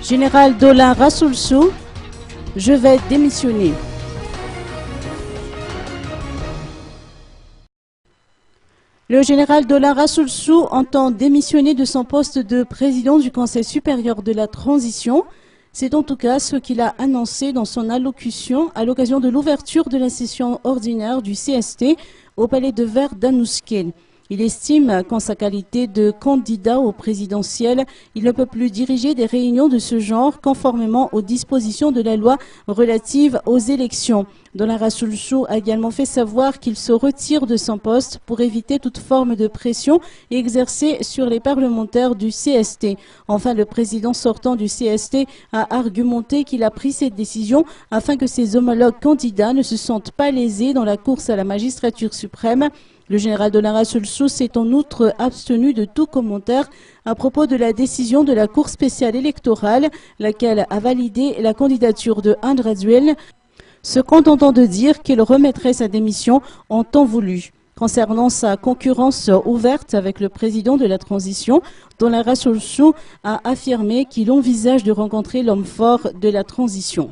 Général Dolan Rassoulsou, je vais démissionner. Le général Dolan Rassoulsou entend démissionner de son poste de président du Conseil supérieur de la transition. C'est en tout cas ce qu'il a annoncé dans son allocution à l'occasion de l'ouverture de la session ordinaire du CST au palais de verre d'Anouskil. Il estime qu'en sa qualité de candidat au présidentiel, il ne peut plus diriger des réunions de ce genre conformément aux dispositions de la loi relative aux élections. Dolan Rassoulsou a également fait savoir qu'il se retire de son poste pour éviter toute forme de pression exercée sur les parlementaires du CST. Enfin, le président sortant du CST a argumenté qu'il a pris cette décision afin que ses homologues candidats ne se sentent pas lésés dans la course à la magistrature suprême. Le général Dolan Rassoulsou s'est en outre abstenu de tout commentaire à propos de la décision de la Cour spéciale électorale, laquelle a validé la candidature de Anne Raduel, se contentant de dire qu'il remettrait sa démission en temps voulu. Concernant sa concurrence ouverte avec le président de la transition, Dolan Rassoulsou a affirmé qu'il envisage de rencontrer l'homme fort de la transition.